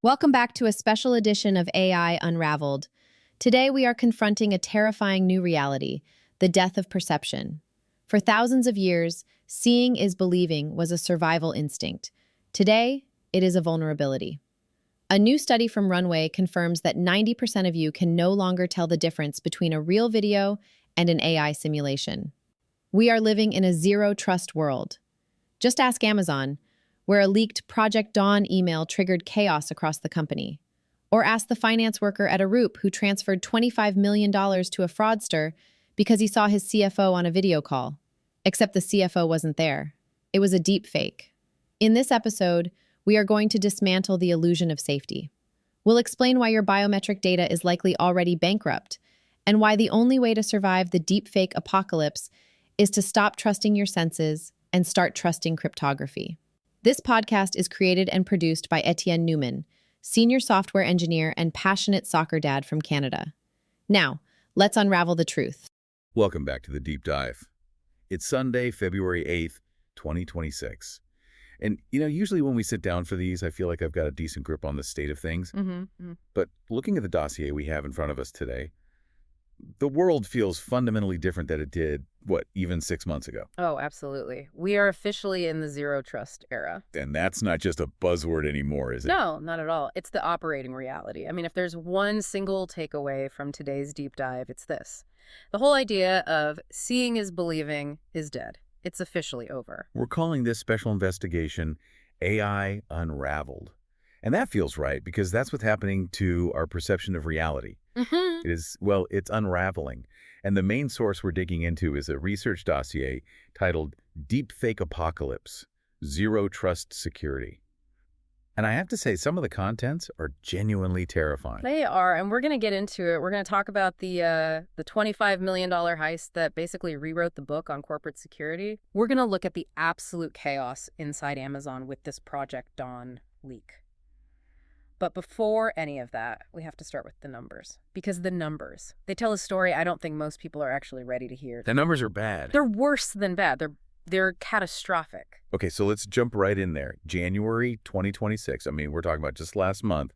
Welcome back to a special edition of AI Unraveled. Today we are confronting a terrifying new reality, the death of perception. For thousands of years, seeing is believing was a survival instinct. Today, it is a vulnerability. A new study from Runway confirms that 90% of you can no longer tell the difference between a real video and an AI simulation. We are living in a zero-trust world. Just ask Amazon, where a leaked Project Dawn email triggered chaos across the company. Or ask the finance worker at Arup who transferred $25 million to a fraudster because he saw his CFO on a video call. Except the CFO wasn't there. It was a deepfake. In this episode, we are going to dismantle the illusion of safety. We'll explain why your biometric data is likely already bankrupt, and why the only way to survive the deepfake apocalypse is to stop trusting your senses and start trusting cryptography. This podcast is created and produced by Etienne Newman, senior software engineer and passionate soccer dad from Canada. Now, let's unravel the truth. Welcome back to the Deep Dive. It's Sunday, February 8th, 2026. And, usually when we sit down for these, I feel like I've got a decent grip on the state of things. But looking at the dossier we have in front of us today, the world feels fundamentally different than it did, even 6 months ago. Oh, absolutely. We are officially in the zero trust era. And that's not just a buzzword anymore, is it? No, not at all. It's the operating reality. I mean, if there's one single takeaway from today's deep dive, it's this. The whole idea of seeing is believing is dead. It's officially over. We're calling this special investigation AI Unraveled. And that feels right because that's what's happening to our perception of reality. It's unraveling. And the main source we're digging into is a research dossier titled Deepfake Apocalypse, Zero Trust Security. And I have to say, some of the contents are genuinely terrifying. They are, and we're going to get into it. We're going to talk about the $25 million heist that basically rewrote the book on corporate security. We're going to look at the absolute chaos inside Amazon with this Project Dawn leak. But before any of that, we have to start with the numbers. Because the numbers, they tell a story I don't think most people are actually ready to hear. The numbers are bad. They're worse than bad. They're catastrophic. Okay, so let's jump right in there. January 2026, we're talking about just last month,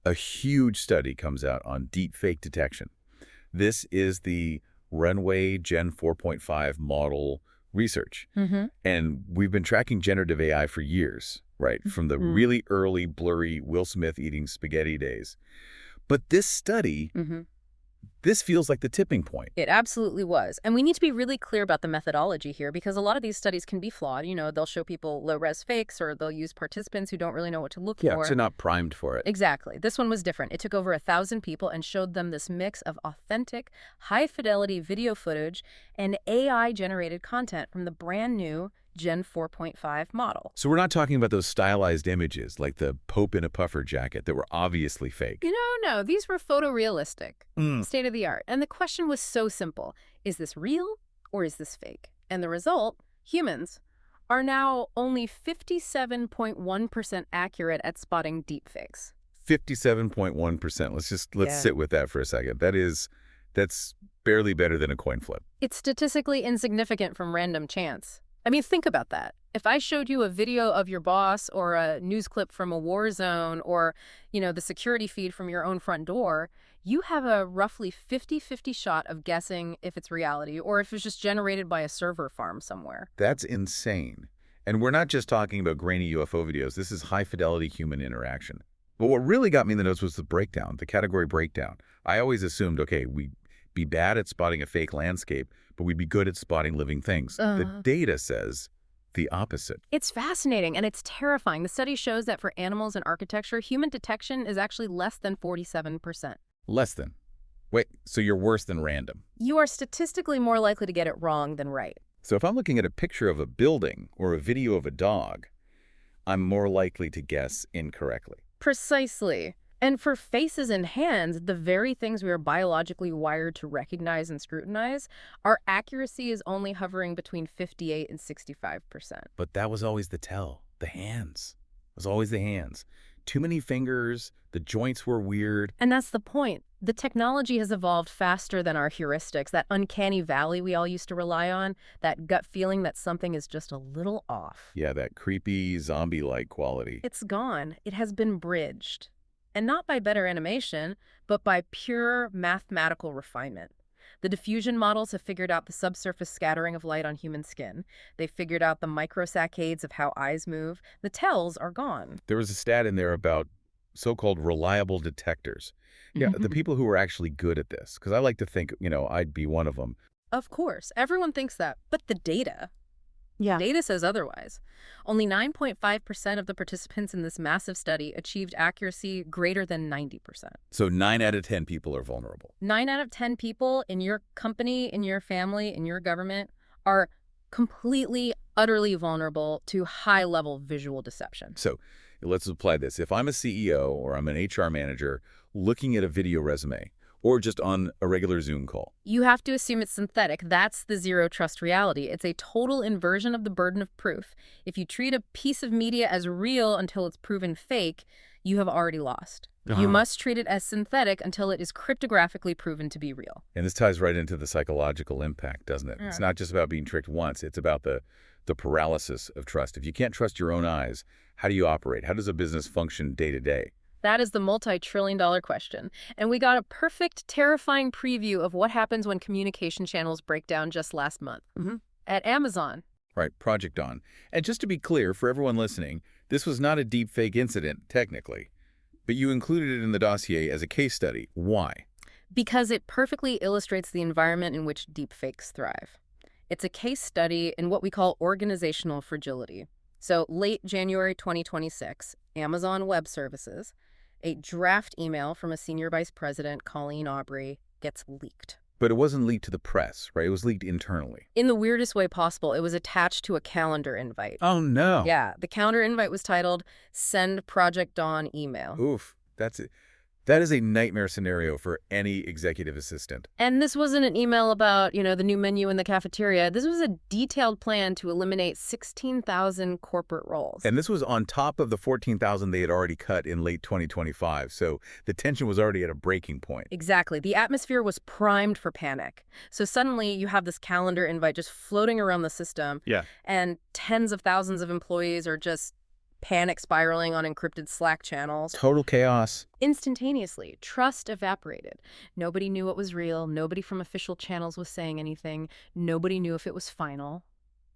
a huge study comes out on deepfake detection. This is the Runway Gen-4.5 model research. And we've been tracking generative AI for years. Right, from the really early, blurry Will Smith eating spaghetti days. But this study, this feels like the tipping point. It absolutely was. And we need to be really clear about the methodology here because a lot of these studies can be flawed. They'll show people low-res fakes or they'll use participants who don't really know what to look for. Yeah, so not primed for it. Exactly. This one was different. It took over 1,000 people and showed them this mix of authentic, high-fidelity video footage and AI-generated content from the brand new Gen 4.5 model. So we're not talking about those stylized images like the Pope in a puffer jacket that were obviously fake. No. These were photorealistic, state of the art. And the question was so simple. Is this real or is this fake? And the result, humans, are now only 57.1% accurate at spotting deepfakes. 57.1%. Let's sit with that for a second. That's barely better than a coin flip. It's statistically insignificant from random chance. Think about that. If I showed you a video of your boss or a news clip from a war zone or, the security feed from your own front door, you have a roughly 50-50 shot of guessing if it's reality or if it's just generated by a server farm somewhere. That's insane. And we're not just talking about grainy UFO videos. This is high-fidelity human interaction. But what really got me in the notes was the breakdown, the category breakdown. I always assumed, okay, we'd be bad at spotting a fake landscape, but we'd be good at spotting living things. The data says the opposite. It's fascinating and it's terrifying. The study shows that for animals and architecture, human detection is actually less than 47%. Less than? Wait, so you're worse than random? You are statistically more likely to get it wrong than right. So if I'm looking at a picture of a building or a video of a dog, I'm more likely to guess incorrectly. Precisely. And for faces and hands, the very things we are biologically wired to recognize and scrutinize, our accuracy is only hovering between 58 and 65%. But that was always the tell. The hands. It was always the hands. Too many fingers, the joints were weird. And that's the point. The technology has evolved faster than our heuristics, that uncanny valley we all used to rely on, that gut feeling that something is just a little off. Yeah, that creepy zombie-like quality. It's gone. It has been bridged. And not by better animation, but by pure mathematical refinement. The diffusion models have figured out the subsurface scattering of light on human skin. They've figured out the microsaccades of how eyes move. The tells are gone. There was a stat in there about so-called reliable detectors. Yeah, the people who were actually good at this, because I like to think, I'd be one of them. Of course, everyone thinks that, but the data says otherwise. Only 9.5% of the participants in this massive study achieved accuracy greater than 90%. So 9 out of 10 people are vulnerable. 9 out of 10 people in your company, in your family, in your government are completely, utterly vulnerable to high-level visual deception. So let's apply this. If I'm a CEO or I'm an HR manager looking at a video resume, or just on a regular Zoom call, you have to assume it's synthetic. That's the zero trust reality. It's a total inversion of the burden of proof. If you treat a piece of media as real until it's proven fake, you have already lost. You must treat it as synthetic until it is cryptographically proven to be real. And this ties right into the psychological impact, doesn't it? Yeah. It's not just about being tricked once. It's about the paralysis of trust. If you can't trust your own eyes, how do you operate? How does a business function day to day? That is the multi-trillion-dollar question. And we got a perfect, terrifying preview of what happens when communication channels break down just last month at Amazon. Right, Project Dawn. And just to be clear, for everyone listening, this was not a deepfake incident, technically. But you included it in the dossier as a case study. Why? Because it perfectly illustrates the environment in which deepfakes thrive. It's a case study in what we call organizational fragility. So late January 2026, Amazon Web Services, a draft email from a senior vice president, Colleen Aubrey, gets leaked. But it wasn't leaked to the press, right? It was leaked internally. In the weirdest way possible, it was attached to a calendar invite. Oh, no. Yeah, the calendar invite was titled, Send Project Dawn Email. Oof, that's it. That is a nightmare scenario for any executive assistant. And this wasn't an email about, the new menu in the cafeteria. This was a detailed plan to eliminate 16,000 corporate roles. And this was on top of the 14,000 they had already cut in late 2025. So the tension was already at a breaking point. Exactly. The atmosphere was primed for panic. So suddenly you have this calendar invite just floating around the system. Yeah. And tens of thousands of employees are just panic spiraling on encrypted Slack channels. Total chaos. Instantaneously, trust evaporated. Nobody knew it was real. Nobody from official channels was saying anything. Nobody knew if it was final.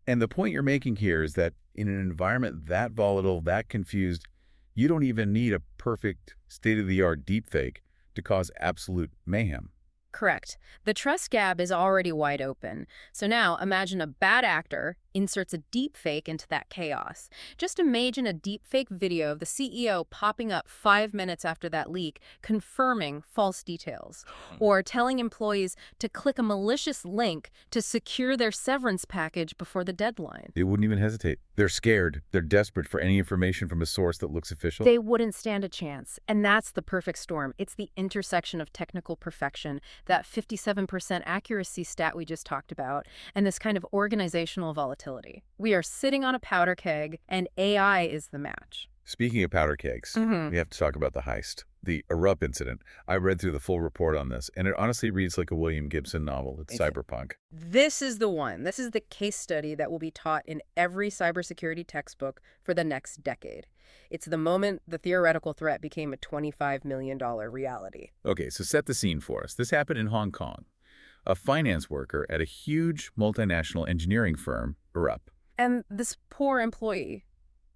And the point you're making here is that in an environment that volatile, that confused, you don't even need a perfect state-of-the-art deepfake to cause absolute mayhem. Correct. The trust gap is already wide open. So now imagine a bad actor inserts a deepfake into that chaos. Just imagine a deepfake video of the CEO popping up 5 minutes after that leak, confirming false details, or telling employees to click a malicious link to secure their severance package before the deadline. They wouldn't even hesitate. They're scared. They're desperate for any information from a source that looks official. They wouldn't stand a chance. And that's the perfect storm. It's the intersection of technical perfection, that 57% accuracy stat we just talked about, and this kind of organizational volatility. We are sitting on a powder keg, and AI is the match. Speaking of powder kegs, we have to talk about the heist, the Arup incident. I read through the full report on this, and it honestly reads like a William Gibson novel. It's cyberpunk. This is the one. This is the case study that will be taught in every cybersecurity textbook for the next decade. It's the moment the theoretical threat became a $25 million reality. Okay, so set the scene for us. This happened in Hong Kong. A finance worker at a huge multinational engineering firm, Arup. And this poor employee,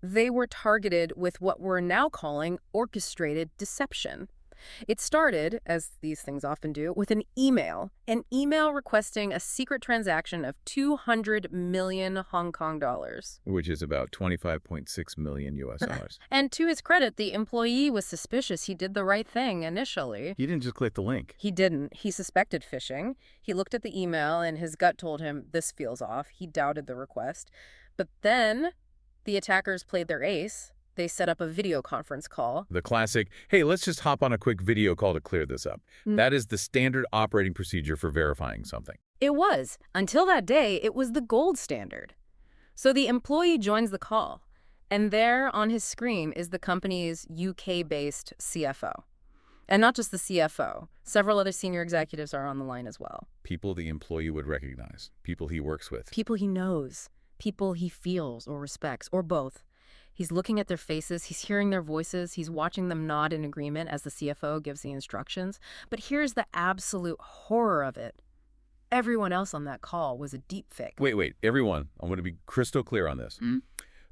they were targeted with what we're now calling orchestrated deception. It started, as these things often do, with an email requesting a secret transaction of 200 million Hong Kong dollars. Which is about 25.6 million US dollars. And to his credit, the employee was suspicious. He did the right thing initially. He didn't just click the link. He didn't. He suspected phishing. He looked at the email and his gut told him this feels off. He doubted the request. But then the attackers played their ace. They set up a video conference call. The classic, hey, let's just hop on a quick video call to clear this up. That is the standard operating procedure for verifying something. It was. Until that day, it was the gold standard. So the employee joins the call. And there on his screen is the company's UK-based CFO. And not just the CFO. Several other senior executives are on the line as well. People the employee would recognize, people he works with. People he knows, people he feels or respects, or both. He's looking at their faces, he's hearing their voices, he's watching them nod in agreement as the CFO gives the instructions. But here's the absolute horror of it. Everyone else on that call was a deepfake. Wait, everyone, I'm going to be crystal clear on this.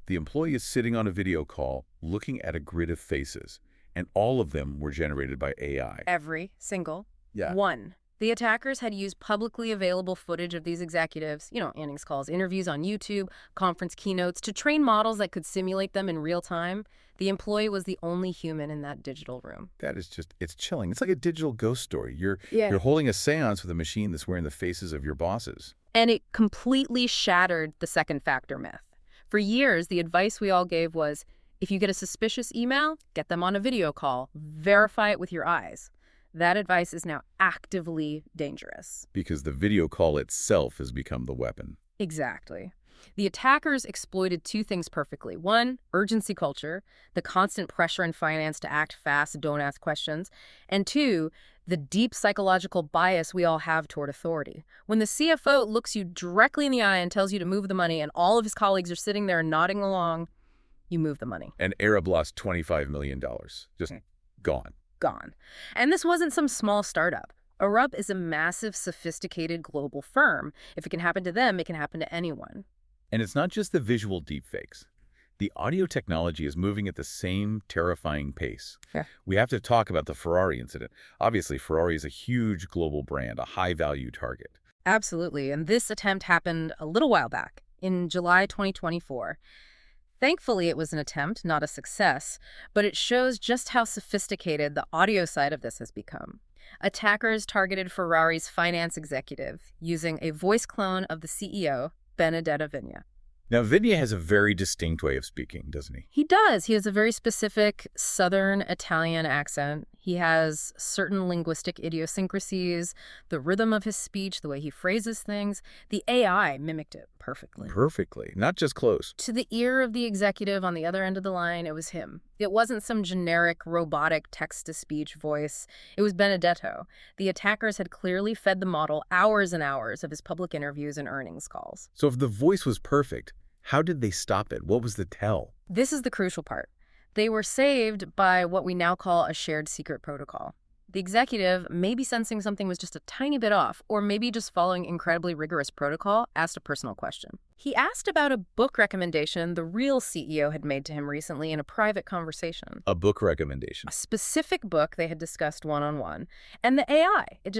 The employee is sitting on a video call looking at a grid of faces, and all of them were generated by AI. Every single Yeah. one. The attackers had used publicly available footage of these executives, earnings calls, interviews on YouTube, conference keynotes, to train models that could simulate them in real time. The employee was the only human in that digital room. That is just, it's chilling. It's like a digital ghost story. You're holding a seance with a machine that's wearing the faces of your bosses. And it completely shattered the second factor myth. For years, the advice we all gave was, if you get a suspicious email, get them on a video call, verify it with your eyes. That advice is now actively dangerous. Because the video call itself has become the weapon. Exactly. The attackers exploited two things perfectly. One, urgency culture, the constant pressure in finance to act fast, don't ask questions. And two, the deep psychological bias we all have toward authority. When the CFO looks you directly in the eye and tells you to move the money, and all of his colleagues are sitting there nodding along, you move the money. And Arup lost $25 million. Just gone. Gone. And this wasn't some small startup. Arup is a massive, sophisticated global firm. If it can happen to them, it can happen to anyone. And it's not just the visual deepfakes. The audio technology is moving at the same terrifying pace. Yeah. We have to talk about the Ferrari incident. Obviously, Ferrari is a huge global brand, a high-value target. Absolutely. And this attempt happened a little while back, in July 2024. Thankfully, it was an attempt, not a success, but it shows just how sophisticated the audio side of this has become. Attackers targeted Ferrari's finance executive using a voice clone of the CEO, Benedetto Vigna. Now, Vigna has a very distinct way of speaking, doesn't he? He does. He has a very specific Southern Italian accent. He has certain linguistic idiosyncrasies, the rhythm of his speech, the way he phrases things. The AI mimicked it perfectly. Perfectly. Not just close. To the ear of the executive on the other end of the line, it was him. It wasn't some generic, robotic text-to-speech voice. It was Benedetto. The attackers had clearly fed the model hours and hours of his public interviews and earnings calls. So if the voice was perfect, how did they stop it? What was the tell? This is the crucial part. They were saved by what we now call a shared secret protocol. The executive, maybe sensing something was just a tiny bit off, or maybe just following incredibly rigorous protocol, asked a personal question. He asked about a book recommendation the real CEO had made to him recently in a private conversation. A book recommendation. A specific book they had discussed one-on-one. And the AI, it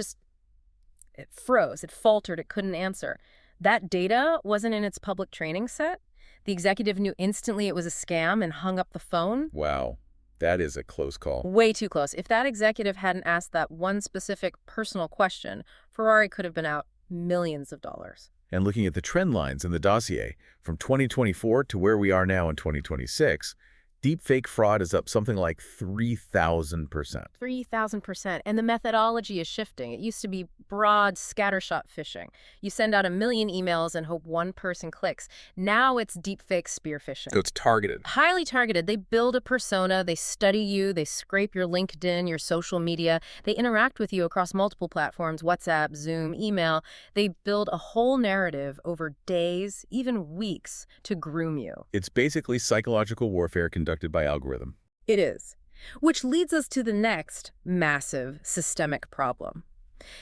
froze, it faltered, it couldn't answer. That data wasn't in its public training set. The executive knew instantly it was a scam and hung up the phone. Wow. That is a close call. Way too close. If that executive hadn't asked that one specific personal question, Ferrari could have been out millions of dollars. And looking at the trend lines in the dossier, from 2024 to where we are now in 2026, deepfake fraud is up something like 3,000%. 3,000%. And the methodology is shifting. It used to be broad scattershot phishing. You send out 1 million emails and hope one person clicks. Now it's deepfake spear phishing. So it's targeted. Highly targeted. They build a persona. They study you. They scrape your LinkedIn, your social media. They interact with you across multiple platforms, WhatsApp, Zoom, email. They build a whole narrative over days, even weeks, to groom you. It's basically psychological warfare conducted by algorithm. It is. Which leads us to the next massive systemic problem.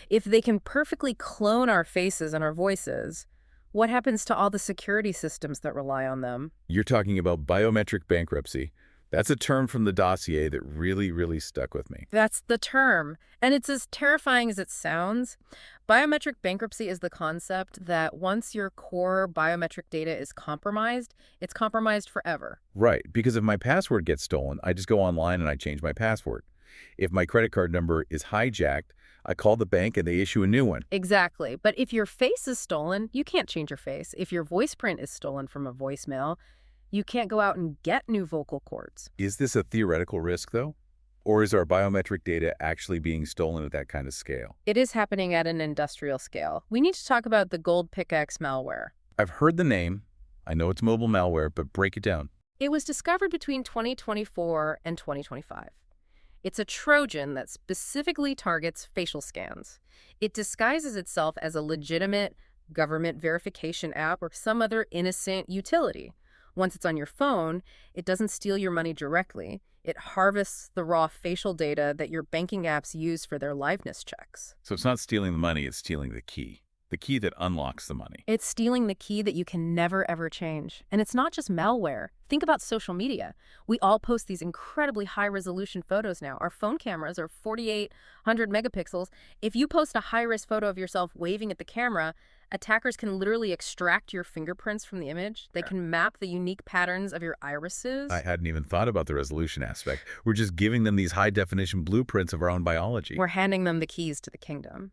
If they can perfectly clone our faces and our voices, what happens to all the security systems that rely on them? You're talking about biometric bankruptcy. That's a term from the dossier that really stuck with me. That's the term. And it's as terrifying as it sounds. Biometric bankruptcy is the concept that once your core biometric data is compromised, it's compromised forever. Right, because if my password gets stolen, I just go online and I change my password. If my credit card number is hijacked, I call the bank and they issue a new one. Exactly. But if your face is stolen, you can't change your face. If your voice print is stolen from a voicemail, you can't go out and get new vocal cords. Is this a theoretical risk, though? Or is our biometric data actually being stolen at that kind of scale? It is happening at an industrial scale. We need to talk about the GoldPickaxe malware. I've heard the name. I know it's mobile malware, but break it down. It was discovered between 2024 and 2025. It's a Trojan that specifically targets facial scans. It disguises itself as a legitimate government verification app or some other innocent utility. Once it's on your phone, it doesn't steal your money directly. It harvests the raw facial data that your banking apps use for their liveness checks. So it's not stealing the money, it's stealing the key that unlocks the money. It's stealing the key that you can never, ever change. And it's not just malware. Think about social media. We all post these incredibly high-resolution photos now. Our phone cameras are 4,800 megapixels. If you post a high-res photo of yourself waving at the camera, attackers can literally extract your fingerprints from the image. They can map the unique patterns of your irises. I hadn't even thought about the resolution aspect. We're just giving them these high-definition blueprints of our own biology. We're handing them the keys to the kingdom.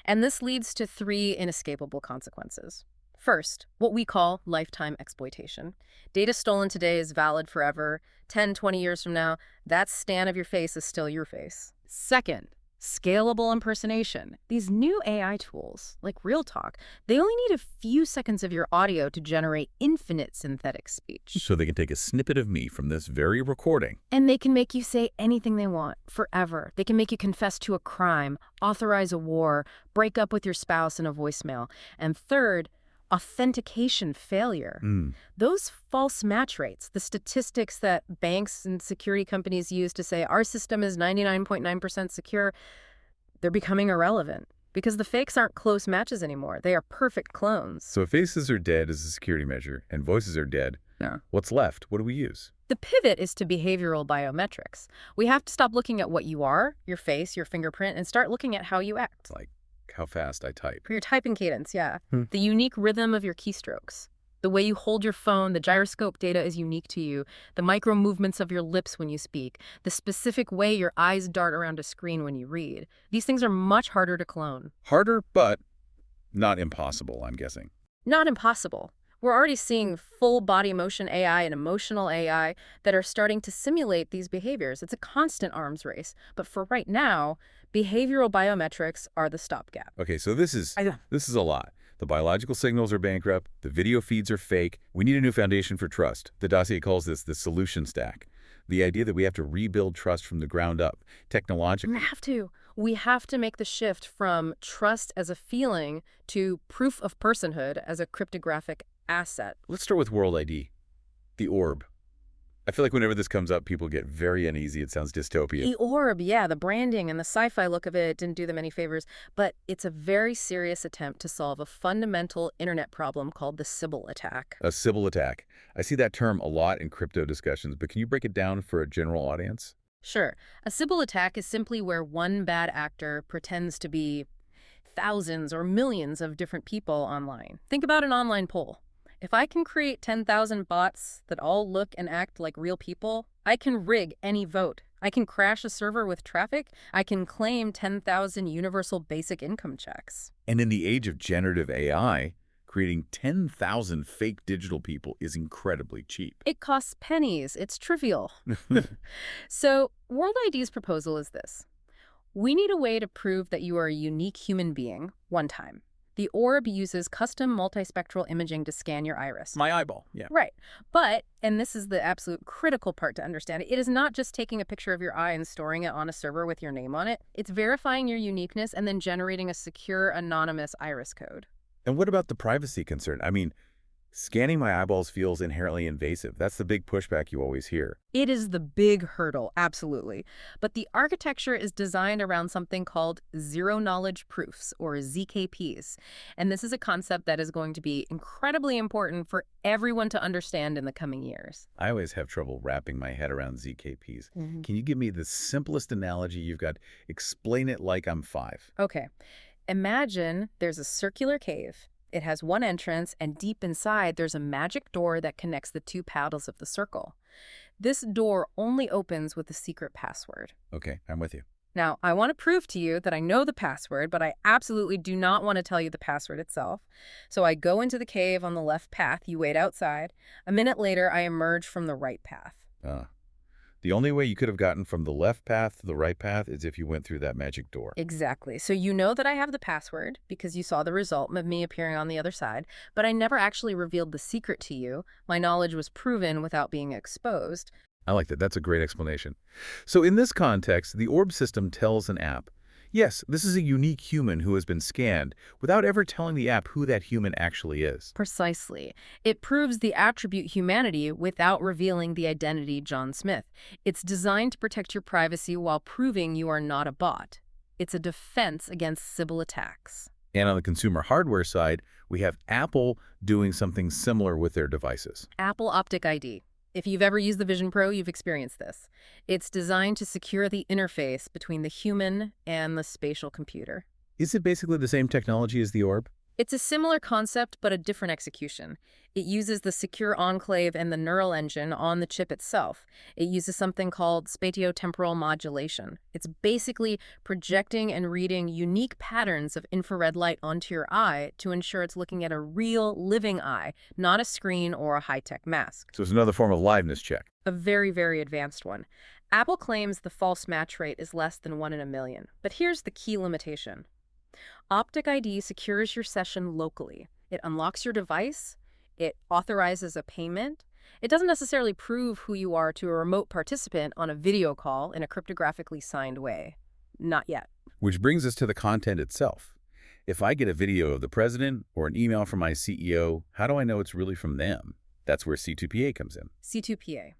And this leads to 3 inescapable consequences. First, what we call lifetime exploitation. Data stolen today is valid forever. 10, 20 years from now, that scan of your face is still your face. Second, scalable impersonation. These new AI tools, like Real Talk, they only need a few seconds of your audio to generate infinite synthetic speech. So they can take a snippet of me from this very recording. And they can make you say anything they want, forever. They can make you confess to a crime, authorize a war, break up with your spouse in a voicemail. And third, authentication failure. Those false match rates, the statistics that banks and security companies use to say our system is 99.9% secure, they're becoming irrelevant because the fakes aren't close matches anymore. They are perfect clones. So if faces are dead as a security measure and voices are dead, what's left? What do we use? The pivot is to behavioral biometrics. We have to stop looking at what you are, your face, your fingerprint, and start looking at how you act. Like how fast I type. For your typing cadence, yeah. The unique rhythm of your keystrokes. The way you hold your phone, the gyroscope data is unique to you. The micro movements of your lips when you speak. The specific way your eyes dart around a screen when you read. These things are much harder to clone. Harder, but not impossible, I'm guessing. Not impossible. We're already seeing full body motion AI and emotional AI that are starting to simulate these behaviors. It's a constant arms race. But for right now, behavioral biometrics are the stopgap. Okay, so this is a lot. The biological signals are bankrupt. The video feeds are fake. We need a new foundation for trust. The dossier calls this the solution stack. The idea that we have to rebuild trust from the ground up, technologically. We have to make the shift from trust as a feeling to proof of personhood as a cryptographic asset. Let's start with World ID, the orb. I feel like whenever this comes up, people get very uneasy. It sounds dystopian. The orb, yeah, the branding and the sci-fi look of it didn't do them any favors, but it's a very serious attempt to solve a fundamental internet problem called the Sybil attack. A Sybil attack. I see that term a lot in crypto discussions, but can you break it down for a general audience? Sure. A Sybil attack is simply where one bad actor pretends to be thousands or millions of different people online. Think about an online poll. If I can create 10,000 bots that all look and act like real people, I can rig any vote. I can crash a server with traffic. I can claim 10,000 universal basic income checks. And in the age of generative AI, creating 10,000 fake digital people is incredibly cheap. It costs pennies. It's trivial. So World ID's proposal is this. We need a way to prove that you are a unique human being one time. The orb uses custom multispectral imaging to scan your iris. My eyeball, yeah. Right. But, and this is the absolute critical part to understand, it is not just taking a picture of your eye and storing it on a server with your name on it. It's verifying your uniqueness and then generating a secure, anonymous iris code. And what about the privacy concern? I mean, scanning my eyeballs feels inherently invasive. That's the big pushback you always hear. It is the big hurdle, absolutely. But the architecture is designed around something called zero-knowledge proofs, or ZKPs. And this is a concept that is going to be incredibly important for everyone to understand in the coming years. I always have trouble wrapping my head around ZKPs. Can you give me the simplest analogy you've got? Explain it like I'm 5. Okay. Imagine there's a circular cave. It has one entrance, and deep inside, there's a magic door that connects the 2 paddles of the circle. This door only opens with a secret password. Okay, I'm with you. Now, I want to prove to you that I know the password, but I absolutely do not want to tell you the password itself. So I go into the cave on the left path. You wait outside. A minute later, I emerge from the right path. The The only way you could have gotten from the left path to the right path is if you went through that magic door. Exactly. So you know that I have the password because you saw the result of me appearing on the other side, but I never actually revealed the secret to you. My knowledge was proven without being exposed. I like that. That's a great explanation. So in this context, the orb system tells an app, yes, this is a unique human who has been scanned, without ever telling the app who that human actually is. Precisely. It proves the attribute humanity without revealing the identity John Smith. It's designed to protect your privacy while proving you are not a bot. It's a defense against Sybil attacks. And on the consumer hardware side, we have Apple doing something similar with their devices. Apple Optic ID. If you've ever used the Vision Pro, you've experienced this. It's designed to secure the interface between the human and the spatial computer. Is it basically the same technology as the orb? It's a similar concept, but a different execution. It uses the secure enclave and the neural engine on the chip itself. It uses something called spatiotemporal modulation. It's basically projecting and reading unique patterns of infrared light onto your eye to ensure it's looking at a real, living eye, not a screen or a high-tech mask. So it's another form of liveness check. A very, very advanced one. Apple claims the false match rate is less than 1 in a million. But here's the key limitation. Optic ID secures your session locally. It unlocks your device. It authorizes a payment. It doesn't necessarily prove who you are to a remote participant on a video call in a cryptographically signed way. Not yet. Which brings us to the content itself. If I get a video of the president or an email from my CEO, how do I know it's really from them? That's where C2PA comes in. C2PA.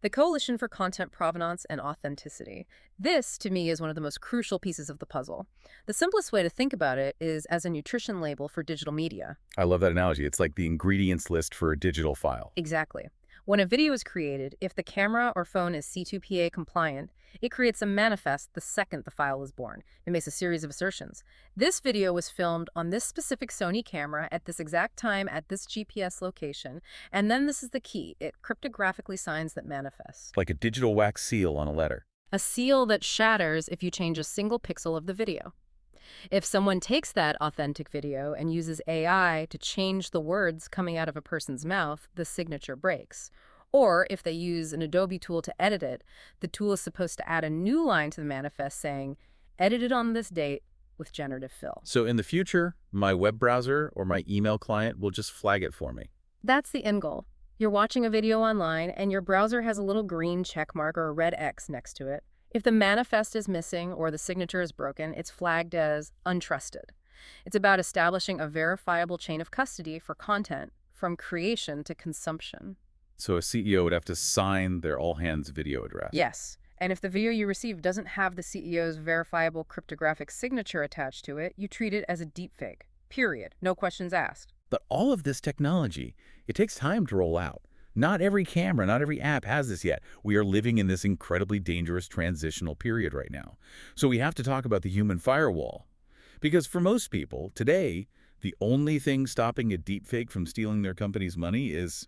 The Coalition for Content Provenance and Authenticity. This, to me, is one of the most crucial pieces of the puzzle. The simplest way to think about it is as a nutrition label for digital media. I love that analogy. It's like the ingredients list for a digital file. Exactly. When a video is created, if the camera or phone is C2PA compliant, it creates a manifest the second the file is born. It makes a series of assertions. This video was filmed on this specific Sony camera at this exact time at this GPS location, and then this is the key. It cryptographically signs that manifest. Like a digital wax seal on a letter. A seal that shatters if you change a single pixel of the video. If someone takes that authentic video and uses AI to change the words coming out of a person's mouth, the signature breaks. Or if they use an Adobe tool to edit it, the tool is supposed to add a new line to the manifest saying, edited on this date with generative fill. So in the future, my web browser or my email client will just flag it for me. That's the end goal. You're watching a video online and your browser has a little green check mark or a red X next to it. If the manifest is missing or the signature is broken, it's flagged as untrusted. It's about establishing a verifiable chain of custody for content from creation to consumption. So a CEO would have to sign their all-hands video address. Yes. And if the video you receive doesn't have the CEO's verifiable cryptographic signature attached to it, you treat it as a deepfake. Period. No questions asked. But all of this technology, it takes time to roll out. Not every camera, not every app has this yet. We are living in this incredibly dangerous transitional period right now. So we have to talk about the human firewall. Because for most people, today, the only thing stopping a deepfake from stealing their company's money is,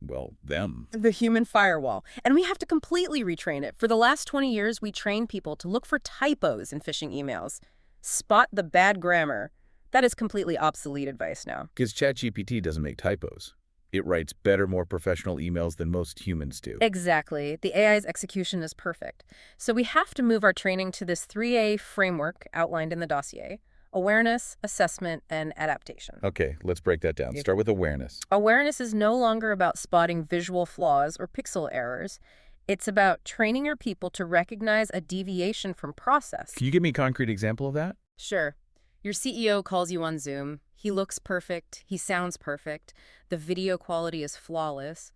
well, them. The human firewall. And we have to completely retrain it. For the last 20 years, we train people to look for typos in phishing emails. Spot the bad grammar. That is completely obsolete advice now. Because ChatGPT doesn't make typos. It writes better, more professional emails than most humans do. Exactly. The AI's execution is perfect. So we have to move our training to this 3A framework outlined in the dossier: awareness, assessment, and adaptation. Okay, let's break that down. Start with awareness. Awareness is no longer about spotting visual flaws or pixel errors. It's about training your people to recognize a deviation from process. Can you give me a concrete example of that? Sure. Your CEO calls you on Zoom. He looks perfect. He sounds perfect. The video quality is flawless.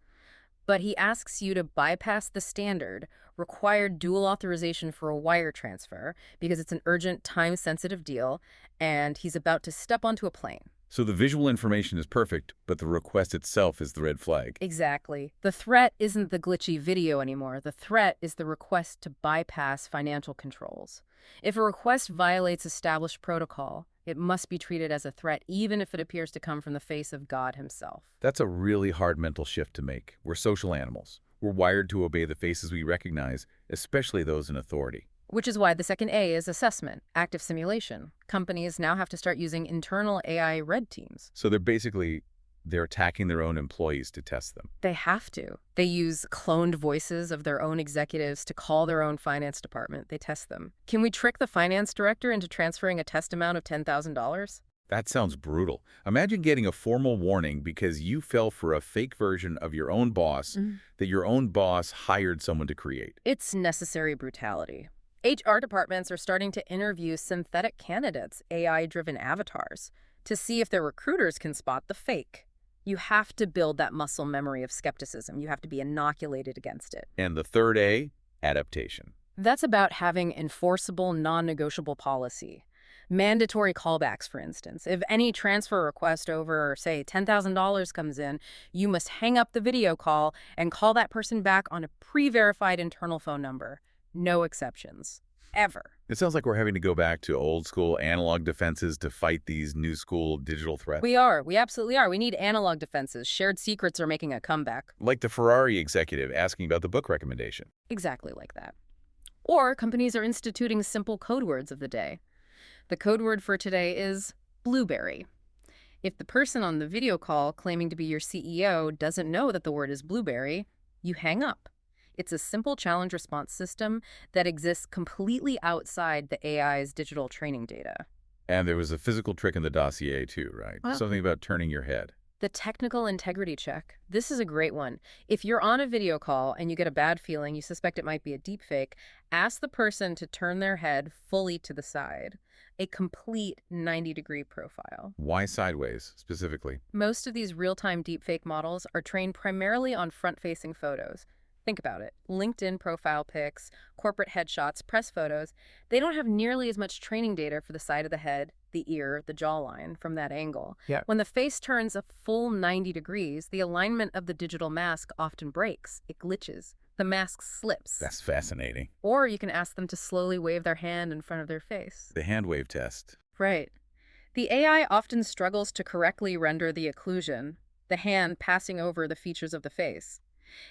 But he asks you to bypass the standard, required dual authorization for a wire transfer because it's an urgent, time-sensitive deal, and he's about to step onto a plane. So the visual information is perfect, but the request itself is the red flag. Exactly. The threat isn't the glitchy video anymore. The threat is the request to bypass financial controls. If a request violates established protocol, it must be treated as a threat, even if it appears to come from the face of God himself. That's a really hard mental shift to make. We're social animals. We're wired to obey the faces we recognize, especially those in authority. Which is why the second A is assessment, active simulation. Companies now have to start using internal AI red teams. So they're basically they're attacking their own employees to test them. They have to. They use cloned voices of their own executives to call their own finance department. They test them. Can we trick the finance director into transferring a test amount of $10,000? That sounds brutal. Imagine getting a formal warning because you fell for a fake version of your own boss that your own boss hired someone to create. It's necessary brutality. HR departments are starting to interview synthetic candidates, AI-driven avatars, to see if their recruiters can spot the fake. You have to build that muscle memory of skepticism. You have to be inoculated against it. And the third A, adaptation. That's about having enforceable, non-negotiable policy. Mandatory callbacks, for instance. If any transfer request over, say, $10,000 comes in, you must hang up the video call and call that person back on a pre-verified internal phone number. No exceptions. Ever. It sounds like we're having to go back to old school analog defenses to fight these new school digital threats. We are. We absolutely are. We need analog defenses. Shared secrets are making a comeback. Like the Ferrari executive asking about the book recommendation. Exactly like that. Or companies are instituting simple code words of the day. The code word for today is blueberry. If the person on the video call claiming to be your CEO doesn't know that the word is blueberry, you hang up. It's a simple challenge response system that exists completely outside the AI's digital training data. And there was a physical trick in the dossier too, right? Well, Something about turning your head. The technical integrity check. This is a great one. If you're on a video call and you get a bad feeling, you suspect it might be a deepfake, ask the person to turn their head fully to the side. A complete 90-degree profile. Why sideways, specifically? Most of these real-time deepfake models are trained primarily on front-facing photos. Think about it. LinkedIn profile pics, corporate headshots, press photos, they don't have nearly as much training data for the side of the head, the ear, the jawline from that angle. Yeah. When the face turns a full 90 degrees, the alignment of the digital mask often breaks. It glitches. The mask slips. That's fascinating. Or you can ask them to slowly wave their hand in front of their face. The hand wave test. Right. The AI often struggles to correctly render the occlusion, the hand passing over the features of the face.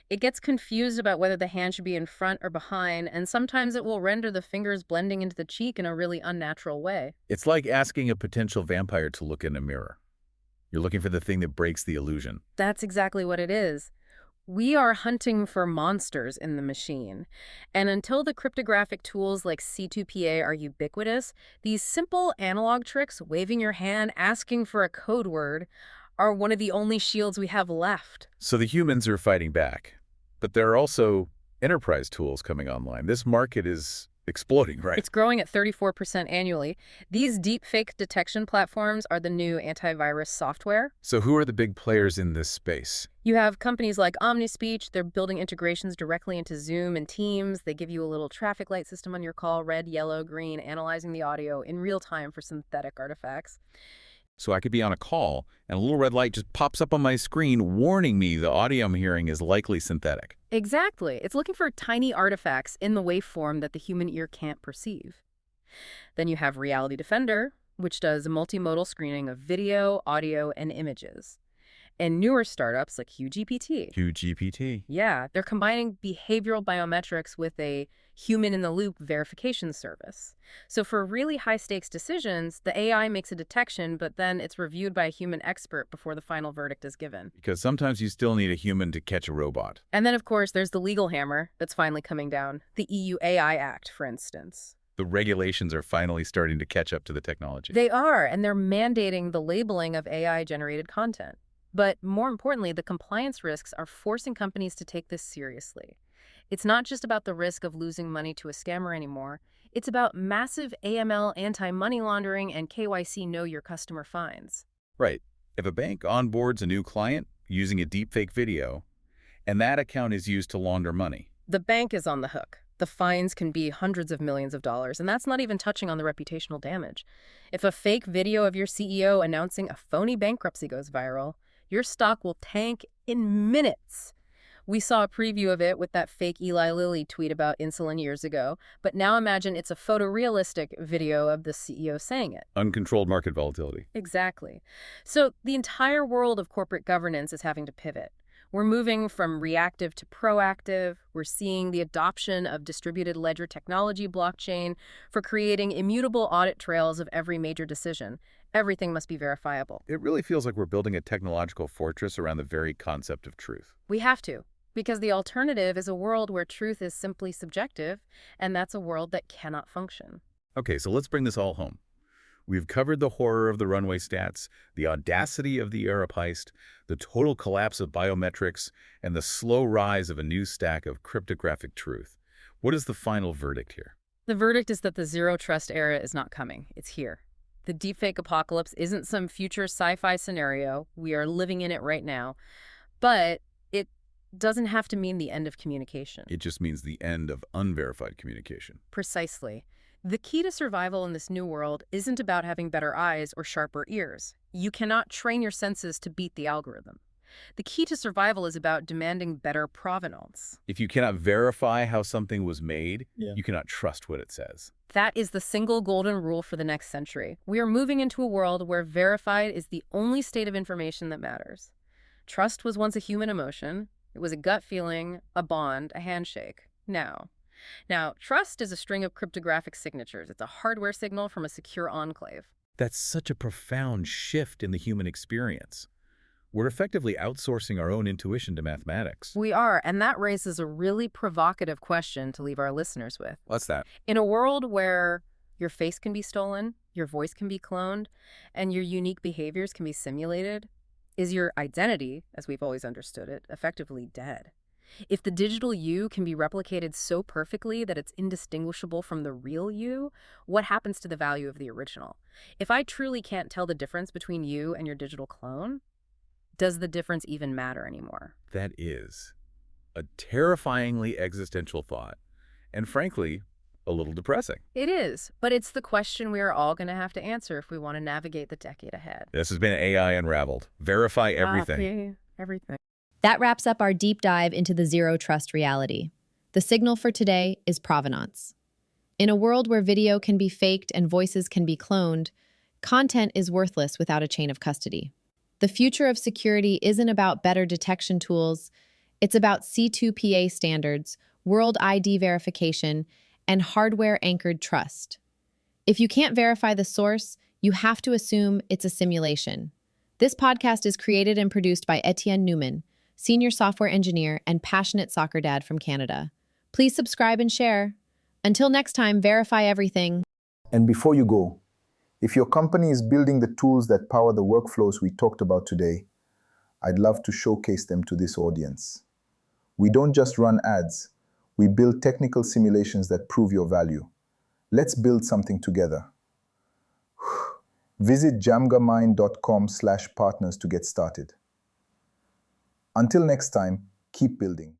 It gets confused about whether the hand should be in front or behind, and sometimes it will render the fingers blending into the cheek in a really unnatural way. It's like asking a potential vampire to look in a mirror. You're looking for the thing that breaks the illusion. That's exactly what it is. We are hunting for monsters in the machine. And until the cryptographic tools like C2PA are ubiquitous, these simple analog tricks, waving your hand, asking for a code word, are one of the only shields we have left. So the humans are fighting back. But there are also enterprise tools coming online. This market is exploding, right? It's growing at 34% annually. These deepfake detection platforms are the new antivirus software. So who are the big players in this space? You have companies like OmniSpeech. They're building integrations directly into Zoom and Teams. They give you a little traffic light system on your call, red, yellow, green, analyzing the audio in real time for synthetic artifacts. So I could be on a call, and a little red light just pops up on my screen warning me the audio I'm hearing is likely synthetic. Exactly. It's looking for tiny artifacts in the waveform that the human ear can't perceive. Then you have Reality Defender, which does multimodal screening of video, audio, and images. And newer startups like QGPT. Yeah, they're combining behavioral biometrics with a human-in-the-loop verification service. So for really high-stakes decisions, the AI makes a detection, but then it's reviewed by a human expert before the final verdict is given. Because sometimes you still need a human to catch a robot. And then, of course, there's the legal hammer that's finally coming down. The EU AI Act, for instance. The regulations are finally starting to catch up to the technology. They are, and they're mandating the labeling of AI-generated content. But more importantly, the compliance risks are forcing companies to take this seriously. It's not just about the risk of losing money to a scammer anymore. It's about massive AML, anti-money laundering, and KYC know your customer fines. Right. If a bank onboards a new client using a deepfake video, and that account is used to launder money, the bank is on the hook. The fines can be hundreds of millions of dollars, and that's not even touching on the reputational damage. If a fake video of your CEO announcing a phony bankruptcy goes viral, your stock will tank in minutes. We saw a preview of it with that fake Eli Lilly tweet about insulin years ago, but now imagine it's a photorealistic video of the CEO saying it. Uncontrolled market volatility. Exactly. So the entire world of corporate governance is having to pivot. We're moving from reactive to proactive. We're seeing the adoption of distributed ledger technology, blockchain, for creating immutable audit trails of every major decision. Everything must be verifiable. It really feels like we're building a technological fortress around the very concept of truth. We have to, because the alternative is a world where truth is simply subjective, and that's a world that cannot function. Okay, so let's bring this all home. We've covered the horror of the runway stats, the audacity of the Arup heist, the total collapse of biometrics, and the slow rise of a new stack of cryptographic truth. What is the final verdict here? The verdict is that the zero-trust era is not coming. It's here. The deepfake apocalypse isn't some future sci-fi scenario. We are living in it right now. But it doesn't have to mean the end of communication. It just means the end of unverified communication. Precisely. The key to survival in this new world isn't about having better eyes or sharper ears. You cannot train your senses to beat the algorithm. The key to survival is about demanding better provenance. If you cannot verify how something was made, you cannot trust what it says. That is the single golden rule for the next century. We are moving into a world where verified is the only state of information that matters. Trust was once a human emotion. It was a gut feeling, a bond, a handshake. Now, trust is a string of cryptographic signatures. It's a hardware signal from a secure enclave. That's such a profound shift in the human experience. We're effectively outsourcing our own intuition to mathematics. We are, and that raises a really provocative question to leave our listeners with. What's that? In a world where your face can be stolen, your voice can be cloned, and your unique behaviors can be simulated, is your identity, as we've always understood it, effectively dead? If the digital you can be replicated so perfectly that it's indistinguishable from the real you, what happens to the value of the original? If I truly can't tell the difference between you and your digital clone, does the difference even matter anymore? That is a terrifyingly existential thought, and frankly, a little depressing. It is, but it's the question we are all going to have to answer if we want to navigate the decade ahead. This has been AI Unraveled. Verify everything. Everything. That wraps up our deep dive into the zero-trust reality. The signal for today is provenance. In a world where video can be faked and voices can be cloned, content is worthless without a chain of custody. The future of security isn't about better detection tools. It's about C2PA standards, world ID verification, and hardware-anchored trust. If you can't verify the source, you have to assume it's a simulation. This podcast is created and produced by Etienne Newman, senior software engineer and passionate soccer dad from Canada. Please subscribe and share. Until next time, verify everything. And before you go, if your company is building the tools that power the workflows we talked about today, I'd love to showcase them to this audience. We don't just run ads, we build technical simulations that prove your value. Let's build something together. Visit jamgamind.com/partners to get started. Until next time, keep building.